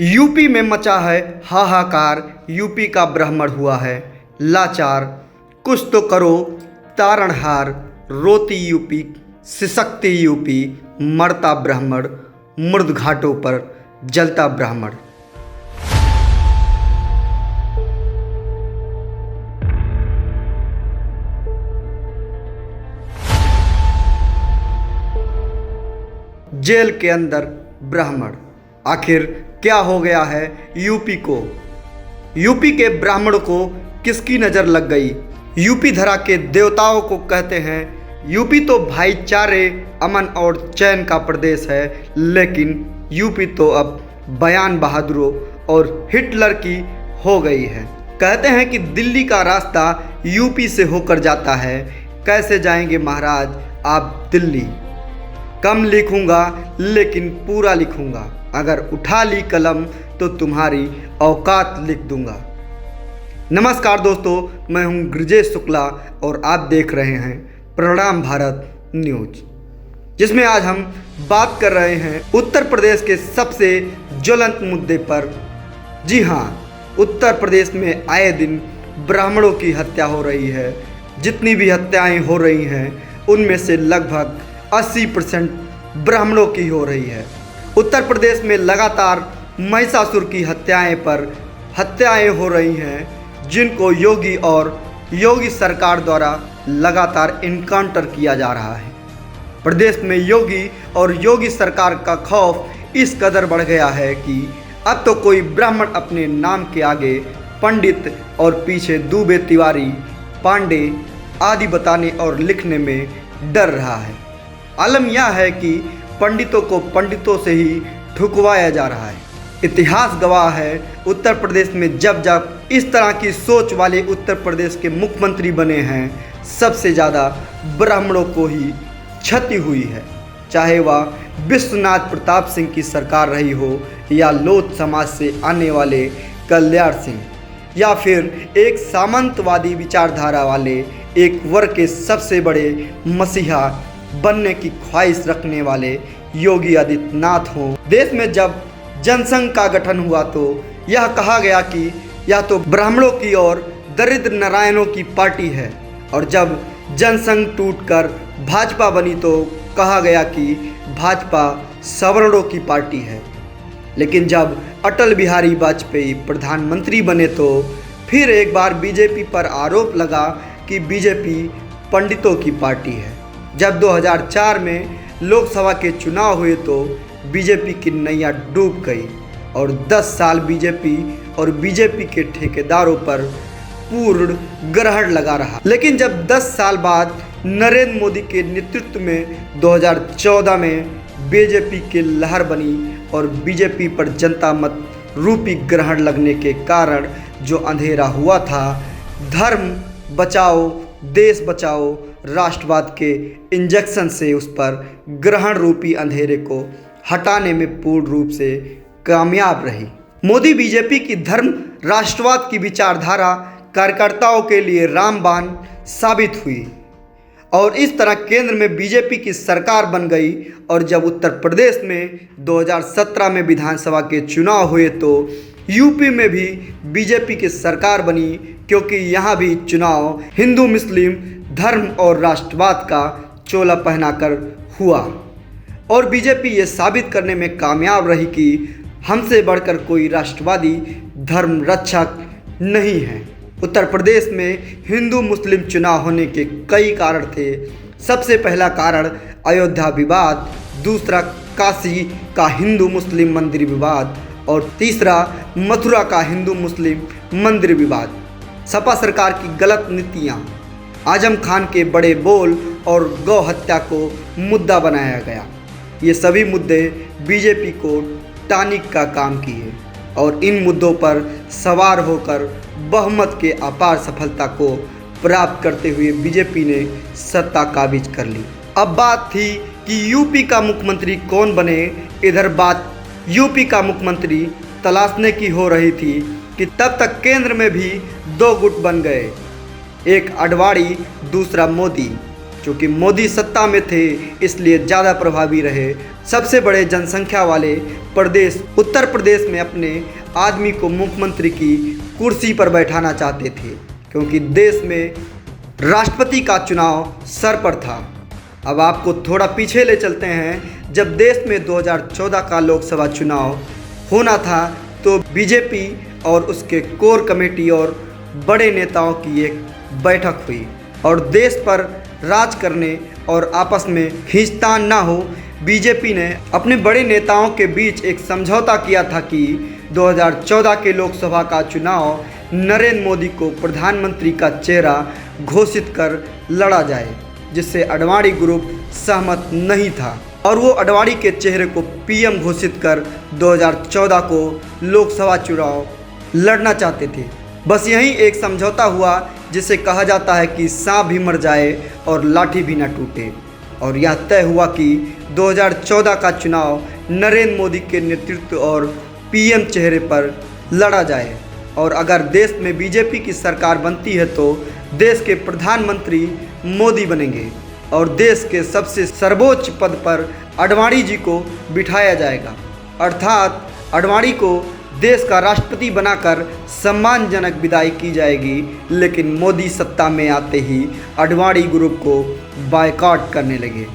UP में मचा है हाहाकार। यूपी का ब्राह्मण हुआ है लाचार। कुछ तो करो तारणहार। रोती यूपी सिसकती यूपी। मरता ब्राह्मण मुर्द घाटों पर जलता ब्राह्मण। जेल के अंदर ब्राह्मण। आखिर क्या हो गया है यूपी को? यूपी के ब्राह्मण को किसकी नज़र लग गई? यूपी धरा के देवताओं को कहते हैं। यूपी तो भाईचारे अमन और चैन का प्रदेश है, लेकिन यूपी तो अब बयान बहादुरों और हिटलर की हो गई है। कहते हैं कि दिल्ली का रास्ता यूपी से होकर जाता है। कैसे जाएंगे महाराज आप दिल्ली? कम लिखूंगा लेकिन पूरा लिखूंगा। अगर उठा ली कलम तो तुम्हारी औकात लिख दूंगा। नमस्कार दोस्तों, मैं हूं ब्रजेश शुक्ला और आप देख रहे हैं प्रणाम भारत न्यूज, जिसमें आज हम बात कर रहे हैं उत्तर प्रदेश के सबसे ज्वलंत मुद्दे पर। जी हां, उत्तर प्रदेश में आए दिन ब्राह्मणों की हत्या हो रही है। जितनी भी हत्याएं हो रही हैं उनमें से लगभग 80% ब्राह्मणों की हो रही है। उत्तर प्रदेश में लगातार महिषासुर की हत्याएं हो रही हैं, जिनको योगी और योगी सरकार द्वारा लगातार इनकाउंटर किया जा रहा है। प्रदेश में योगी और योगी सरकार का खौफ इस कदर बढ़ गया है कि अब तो कोई ब्राह्मण अपने नाम के आगे पंडित और पीछे दुबे, तिवारी, पांडे आदि बताने और लिखने में डर रहा है। आलम यह है कि पंडितों को पंडितों से ही ठुकवाया जा रहा है। इतिहास गवाह है, उत्तर प्रदेश में जब जब इस तरह की सोच वाले उत्तर प्रदेश के मुख्यमंत्री बने हैं, सबसे ज़्यादा ब्राह्मणों को ही क्षति हुई है। चाहे वह विश्वनाथ प्रताप सिंह की सरकार रही हो, या लोथ समाज से आने वाले कल्याण सिंह, या फिर एक सामंतवादी विचारधारा वाले एक वर्ग के सबसे बड़े मसीहा बनने की ख्वाहिश रखने वाले योगी आदित्यनाथ हों। देश में जब जनसंघ का गठन हुआ तो यह कहा गया कि यह तो ब्राह्मणों की और दरिद्र नारायणों की पार्टी है, और जब जनसंघ टूटकर भाजपा बनी तो कहा गया कि भाजपा सवर्णों की पार्टी है। लेकिन जब अटल बिहारी वाजपेयी प्रधानमंत्री बने तो फिर एक बार बीजेपी पर आरोप लगा कि बीजेपी पंडितों की पार्टी है। जब 2004 में लोकसभा के चुनाव हुए तो बीजेपी की नैया डूब गई और 10 साल बीजेपी और बीजेपी के ठेकेदारों पर पूर्ण ग्रहण लगा रहा। लेकिन जब 10 साल बाद नरेंद्र मोदी के नेतृत्व में 2014 में बीजेपी की लहर बनी और बीजेपी पर जनता मत रूपी ग्रहण लगने के कारण जो अंधेरा हुआ था, धर्म बचाओ देश बचाओ राष्ट्रवाद के इंजेक्शन से उस पर ग्रहण रूपी अंधेरे को हटाने में पूर्ण रूप से कामयाब रही। मोदी बीजेपी की धर्म राष्ट्रवाद की विचारधारा कार्यकर्ताओं के लिए रामबाण साबित हुई और इस तरह केंद्र में बीजेपी की सरकार बन गई। और जब उत्तर प्रदेश में 2017 में विधानसभा के चुनाव हुए तो यूपी में भी बीजेपी की सरकार बनी, क्योंकि यहाँ भी चुनाव हिंदू मुस्लिम धर्म और राष्ट्रवाद का चोला पहनाकर हुआ और बीजेपी ये साबित करने में कामयाब रही कि हमसे बढ़कर कोई राष्ट्रवादी धर्म रक्षक नहीं है। उत्तर प्रदेश में हिंदू मुस्लिम चुनाव होने के कई कारण थे। सबसे पहला कारण अयोध्या विवाद, दूसरा काशी का हिंदू मुस्लिम मंदिर विवाद और तीसरा मथुरा का हिंदू मुस्लिम मंदिर विवाद। सपा सरकार की गलत नीतियाँ, आजम खान के बड़े बोल और गौ हत्या को मुद्दा बनाया गया। ये सभी मुद्दे बीजेपी को टानिक का काम किए और इन मुद्दों पर सवार होकर बहुमत के अपार सफलता को प्राप्त करते हुए बीजेपी ने सत्ता काबिज कर ली। अब बात थी कि यूपी का मुख्यमंत्री कौन बने। इधर बात यूपी का मुख्यमंत्री तलाशने की हो रही थी कि तब तक केंद्र में भी दो गुट बन गए, एक अडवाणी दूसरा मोदी। चूँकि मोदी सत्ता में थे इसलिए ज़्यादा प्रभावी रहे सबसे बड़े जनसंख्या वाले प्रदेश उत्तर प्रदेश में अपने आदमी को मुख्यमंत्री की कुर्सी पर बैठाना चाहते थे, क्योंकि देश में राष्ट्रपति का चुनाव सर पर था। अब आपको थोड़ा पीछे ले चलते हैं। जब देश में 2014 का लोकसभा चुनाव होना था तो बीजेपी और उसके कोर कमेटी और बड़े नेताओं की एक बैठक हुई और देश पर राज करने और आपस में खींचतान ना हो, बीजेपी ने अपने बड़े नेताओं के बीच एक समझौता किया था कि 2014 के लोकसभा का चुनाव नरेंद्र मोदी को प्रधानमंत्री का चेहरा घोषित कर लड़ा जाए, जिससे अडवाणी ग्रुप सहमत नहीं था और वो अडवाणी के चेहरे को पीएम घोषित कर 2014 को लोकसभा चुनाव लड़ना चाहते थे। बस यही एक समझौता हुआ जिसे कहा जाता है कि सांप भी मर जाए और लाठी भी न टूटे, और यह तय हुआ कि 2014 का चुनाव नरेंद्र मोदी के नेतृत्व और पीएम चेहरे पर लड़ा जाए, और अगर देश में बीजेपी की सरकार बनती है तो देश के प्रधानमंत्री मोदी बनेंगे और देश के सबसे सर्वोच्च पद पर अडवाणी जी को बिठाया जाएगा, अर्थात अडवाणी को देश का राष्ट्रपति बनाकर सम्मानजनक विदाई की जाएगी। लेकिन मोदी सत्ता में आते ही अडवाणी ग्रुप को बायकॉट करने लगे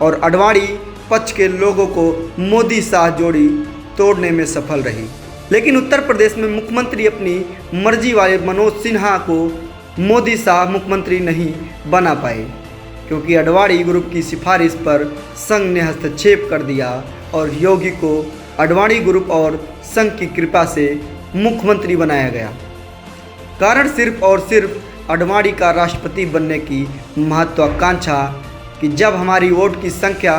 और अडवाणी पक्ष के लोगों को मोदी शाह जोड़ी तोड़ने में सफल रही। लेकिन उत्तर प्रदेश में मुख्यमंत्री अपनी मर्जी वाले मनोज सिन्हा को मोदी शाह मुख्यमंत्री नहीं बना पाए, क्योंकि अडवाणी ग्रुप की सिफारिश पर संघ ने हस्तक्षेप कर दिया और योगी को अडवाणी ग्रुप और संघ की कृपा से मुख्यमंत्री बनाया गया। कारण सिर्फ और सिर्फ अडवाणी का राष्ट्रपति बनने की महत्वाकांक्षा कि जब हमारी वोट की संख्या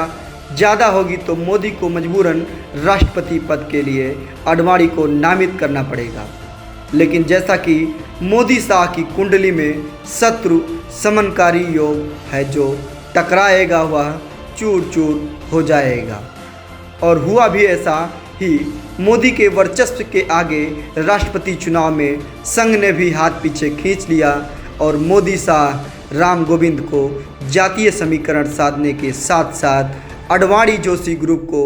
ज़्यादा होगी तो मोदी को मजबूरन राष्ट्रपति पद के लिए अडवाणी को नामित करना पड़ेगा। लेकिन जैसा कि मोदी शाह की कुंडली में शत्रु समनकारी योग है, जो टकराएगा वह चूर चूर हो जाएगा, और हुआ भी ऐसा ही। मोदी के वर्चस्व के आगे राष्ट्रपति चुनाव में संघ ने भी हाथ पीछे खींच लिया और मोदी शाह राम गोविंद को जातीय समीकरण साधने के साथ साथ अडवाणी जोशी ग्रुप को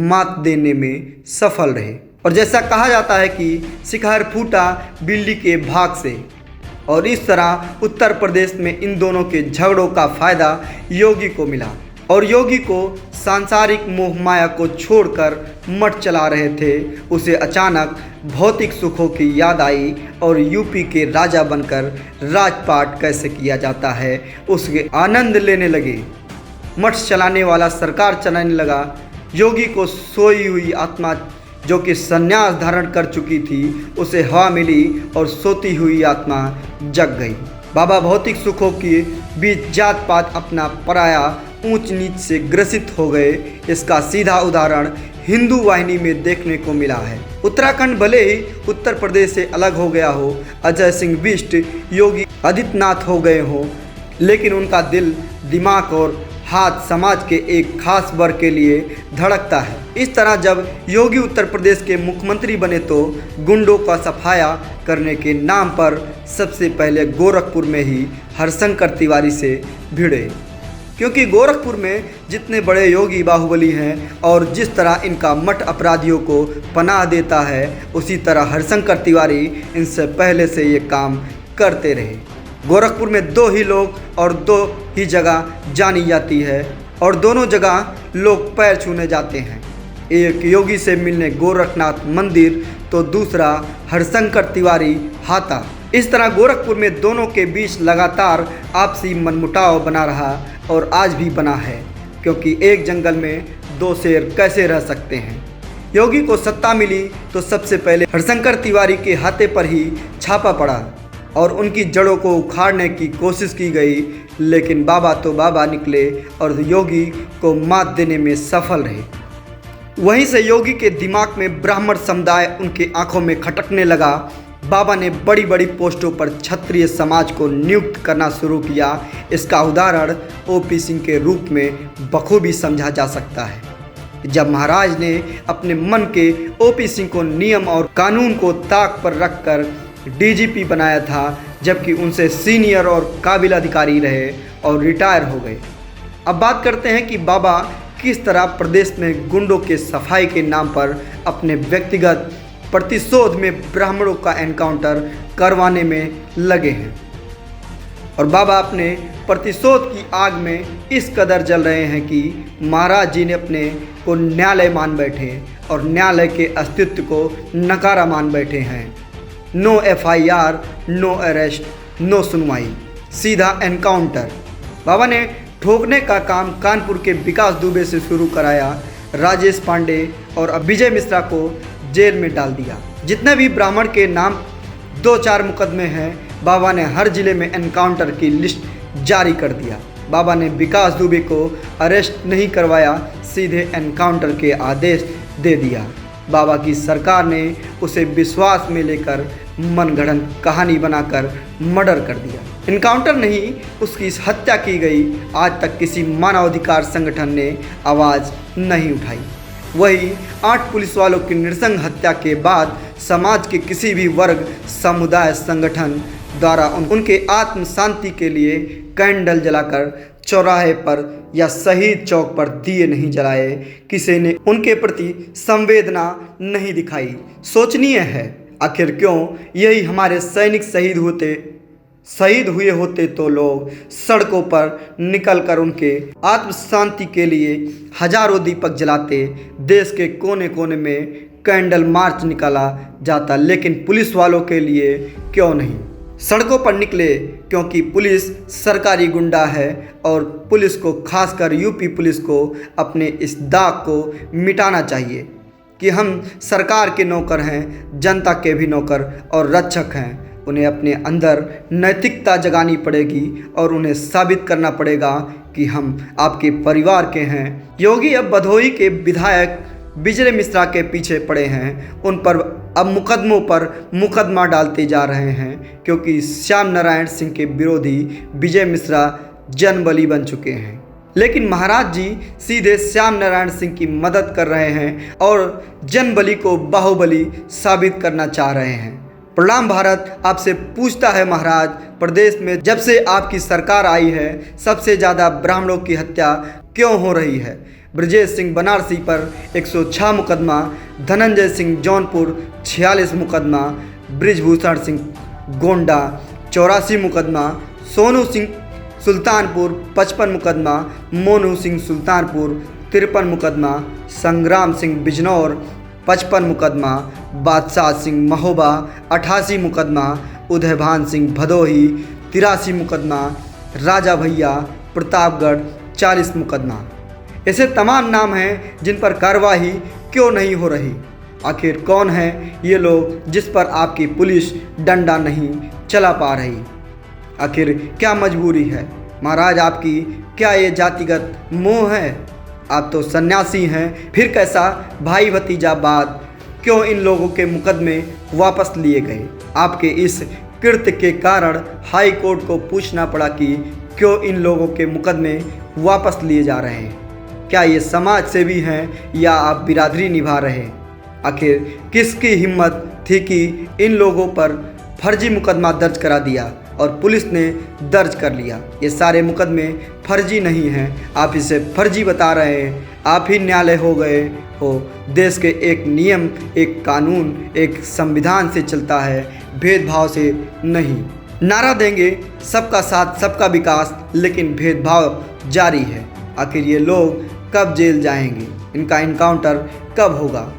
मात देने में सफल रहे। और जैसा कहा जाता है कि शिखर फूटा बिल्ली के भाग से, और इस तरह उत्तर प्रदेश में इन दोनों के झगड़ों का फायदा योगी को मिला और योगी को सांसारिक मोह माया को छोड़कर मठ चला रहे थे, उसे अचानक भौतिक सुखों की याद आई और यूपी के राजा बनकर राजपाट कैसे किया जाता है उसके आनंद लेने लगे। मठ चलाने वाला सरकार चलाने लगा। योगी को सोई हुई आत्मा जो कि संन्यास धारण कर चुकी थी उसे हवा मिली और सोती हुई आत्मा जग गई। बाबा भौतिक सुखों के बीच जात पात अपना पराया ऊंच नीच से ग्रसित हो गए। इसका सीधा उदाहरण हिंदू वाहिनी में देखने को मिला है। उत्तराखंड भले ही उत्तर प्रदेश से अलग हो गया हो, अजय सिंह बिष्ट योगी आदित्यनाथ हो गए हों, लेकिन उनका दिल, दिमाग और हाथ समाज के एक खास वर्ग के लिए धड़कता है। इस तरह जब योगी उत्तर प्रदेश के मुख्यमंत्री बने तो गुंडों का सफाया करने के नाम पर सबसे पहले गोरखपुर में ही हरशंकर तिवारी से भिड़े, क्योंकि गोरखपुर में जितने बड़े योगी बाहुबली हैं और जिस तरह इनका मठ अपराधियों को पनाह देता है, उसी तरह हरशंकर तिवारी इनसे पहले से ये काम करते रहे। गोरखपुर में दो ही लोग और दो ही जगह जानी जाती है और दोनों जगह लोग पैर छूने जाते हैं। एक योगी से मिलने गोरखनाथ मंदिर तो दूसरा हरशंकर तिवारी हाता। इस तरह गोरखपुर में दोनों के बीच लगातार आपसी मनमुटाव बना रहा और आज भी बना है, क्योंकि एक जंगल में दो शेर कैसे रह सकते हैं। योगी को सत्ता मिली तो सबसे पहले हरशंकर तिवारी के हाथे पर ही छापा पड़ा और उनकी जड़ों को उखाड़ने की कोशिश की गई, लेकिन बाबा तो बाबा निकले और योगी को मात देने में सफल रहे। वहीं से योगी के दिमाग में ब्राह्मण समुदाय उनकी आंखों में खटकने लगा। बाबा ने बड़ी बड़ी पोस्टों पर क्षत्रिय समाज को नियुक्त करना शुरू किया। इसका उदाहरण ओपी सिंह के रूप में बखूबी समझा जा सकता है। जब महाराज ने अपने मन के ओपी सिंह को नियम और कानून को ताक पर रखकर डीजीपी बनाया था, जबकि उनसे सीनियर और काबिल अधिकारी रहे और रिटायर हो गए। अब बात करते हैं कि बाबा किस तरह प्रदेश में गुंडों के सफाई के नाम पर अपने व्यक्तिगत प्रतिशोध में ब्राह्मणों का एनकाउंटर करवाने में लगे हैं। और बाबा अपने प्रतिशोध की आग में इस कदर जल रहे हैं कि महाराज जी ने अपने को न्यायालय मान बैठे और न्यायालय के अस्तित्व को नकारा मान बैठे हैं। No FIR, no arrest, no सुनवाई, सीधा एनकाउंटर। बाबा ने ठोकने का काम कानपुर के विकास दुबे से शुरू कराया, राजेश पांडे और विजय मिश्रा को जेल में डाल दिया। जितने भी ब्राह्मण के नाम 2-4 मुकदमे हैं, बाबा ने हर जिले में एनकाउंटर की लिस्ट जारी कर दिया। बाबा ने विकास दुबे को अरेस्ट नहीं करवाया, सीधे एनकाउंटर के आदेश दे दिया। बाबा की सरकार ने उसे विश्वास में लेकर मनगढ़ंत कहानी बनाकर मर्डर कर दिया। एनकाउंटर नहीं, उसकी हत्या की गई। आज तक किसी मानवाधिकार संगठन ने आवाज़ नहीं उठाई। वही 8 पुलिस वालों की नृशंस हत्या के बाद समाज के किसी भी वर्ग, समुदाय, संगठन द्वारा उनके आत्म शांति के लिए कैंडल जलाकर चौराहे पर या शहीद चौक पर दिए नहीं जलाए। किसी ने उनके प्रति संवेदना नहीं दिखाई। सोचनीय है, आखिर क्यों यही हमारे सैनिक शहीद हुए होते तो लोग सड़कों पर निकलकर उनके आत्म शांति के लिए हजारों दीपक जलाते, देश के कोने कोने में कैंडल मार्च निकाला जाता। लेकिन पुलिस वालों के लिए क्यों नहीं सड़कों पर निकले? क्योंकि पुलिस सरकारी गुंडा है और पुलिस को, खासकर यूपी पुलिस को, अपने इस दाग को मिटाना चाहिए कि हम सरकार के नौकर हैं, जनता के भी नौकर और रक्षक हैं। उन्हें अपने अंदर नैतिकता जगानी पड़ेगी और उन्हें साबित करना पड़ेगा कि हम आपके परिवार के हैं। योगी अब भदोही के विधायक विजय मिश्रा के पीछे पड़े हैं। उन पर अब मुकदमों पर मुकदमा डालते जा रहे हैं क्योंकि श्याम नारायण सिंह के विरोधी विजय मिश्रा जनबली बन चुके हैं। लेकिन महाराज जी सीधे श्याम नारायण सिंह की मदद कर रहे हैं और जनबली को बाहुबली साबित करना चाह रहे हैं। प्रणाम भारत आपसे पूछता है महाराज, प्रदेश में जब से आपकी सरकार आई है सबसे ज़्यादा ब्राह्मणों की हत्या क्यों हो रही है? ब्रजेश सिंह बनारसी पर 106 मुकदमा, धनंजय सिंह जौनपुर 46 मुकदमा, ब्रिजभूषण सिंह गोंडा 84 मुकदमा, सोनू सिंह सुल्तानपुर 55 मुकदमा, मोनू सिंह सुल्तानपुर 53 मुकदमा, संग्राम सिंह बिजनौर 55 मुकदमा, बादशाह सिंह महोबा 88 मुकदमा, उदयभान सिंह भदोही 83 मुकदमा, राजा भैया प्रतापगढ़ 40 मुकदमा। ऐसे तमाम नाम हैं जिन पर कार्रवाई क्यों नहीं हो रही? आखिर कौन है ये लोग जिस पर आपकी पुलिस डंडा नहीं चला पा रही? आखिर क्या मजबूरी है? महाराज आपकी क्या ये जातिगत मोह है? आप तो सन्यासी हैं, फिर कैसा भाई भतीजा बात? क्यों इन लोगों के मुकदमे वापस लिए गए? आपके इस कृत्य के कारण हाई कोर्ट को पूछना पड़ा कि क्यों इन लोगों के मुकदमे वापस लिए जा रहे हैं। क्या ये समाज सेवी हैं या आप बिरादरी निभा रहे हैं? आखिर किसकी हिम्मत थी कि इन लोगों पर फर्जी मुकदमा दर्ज करा दिया और पुलिस ने दर्ज कर लिया? ये सारे मुकदमे फर्जी नहीं हैं, आप इसे फर्जी बता रहे हैं। आप ही न्यायालय हो गए हो। देश के एक नियम, एक कानून, एक संविधान से चलता है, भेदभाव से नहीं। नारा देंगे सबका साथ सबका विकास, लेकिन भेदभाव जारी है। आखिर ये लोग कब जेल जाएंगे? इनका इनकाउंटर कब होगा?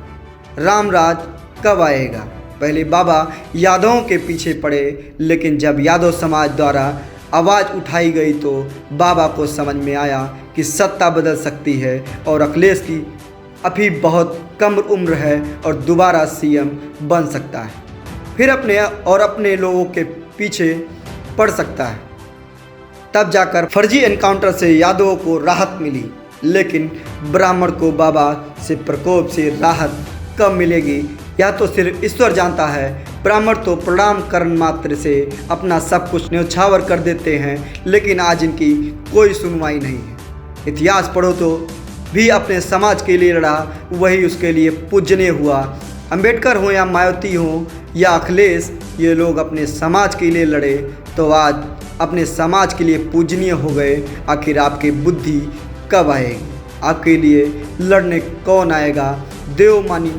रामराज कब आएगा? पहले बाबा यादवों के पीछे पड़े, लेकिन जब यादव समाज द्वारा आवाज़ उठाई गई तो बाबा को समझ में आया कि सत्ता बदल सकती है और अखिलेश की अभी बहुत कम उम्र है और दोबारा CM बन सकता है, फिर अपने लोगों के पीछे पड़ सकता है। तब जाकर फर्जी एनकाउंटर से यादवों को राहत मिली, लेकिन ब्राह्मण को बाबा से प्रकोप से राहत कब मिलेगी या तो सिर्फ ईश्वर जानता है। ब्राह्मण तो प्रणाम करने मात्र से अपना सब कुछ न्यौछावर कर देते हैं, लेकिन आज इनकी कोई सुनवाई नहीं है। इतिहास पढ़ो तो भी अपने समाज के लिए लड़ा, वही उसके लिए पूजनीय हुआ। अंबेडकर हो या मायावती हो या अखिलेश, ये लोग अपने समाज के लिए लड़े तो आज अपने समाज के लिए पूजनीय हो गए। आखिर आपकी बुद्धि कब आएगी? आपके लिए लड़ने कौन आएगा। देवमानी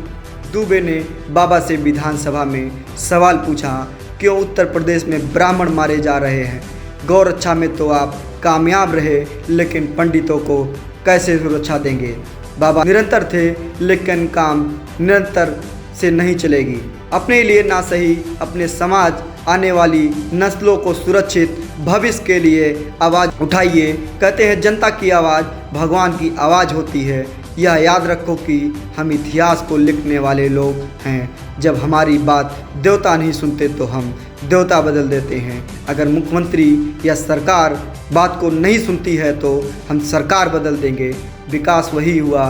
दुबे ने बाबा से विधानसभा में सवाल पूछा, क्यों उत्तर प्रदेश में ब्राह्मण मारे जा रहे हैं। गौरक्षा में तो आप कामयाब रहे, लेकिन पंडितों को कैसे सुरक्षा देंगे। बाबा निरंतर थे, लेकिन काम निरंतर से नहीं चलेगी। अपने लिए ना सही, अपने समाज आने वाली नस्लों को सुरक्षित भविष्य के लिए आवाज़ उठाइए। कहते हैं जनता की आवाज़ भगवान की आवाज़ होती है। यह याद रखो कि हम इतिहास को लिखने वाले लोग हैं। जब हमारी बात देवता नहीं सुनते तो हम देवता बदल देते हैं। अगर मुख्यमंत्री या सरकार बात को नहीं सुनती है तो हम सरकार बदल देंगे। विकास वही हुआ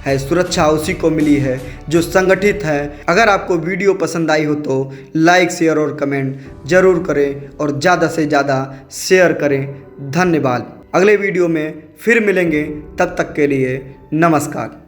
है, सुरक्षा उसी को मिली है जो संगठित है। अगर आपको वीडियो पसंद आई हो तो लाइक, शेयर और कमेंट ज़रूर करें और ज़्यादा से ज़्यादा शेयर करें। धन्यवाद। अगले वीडियो में फिर मिलेंगे, तब तक के लिए नमस्कार।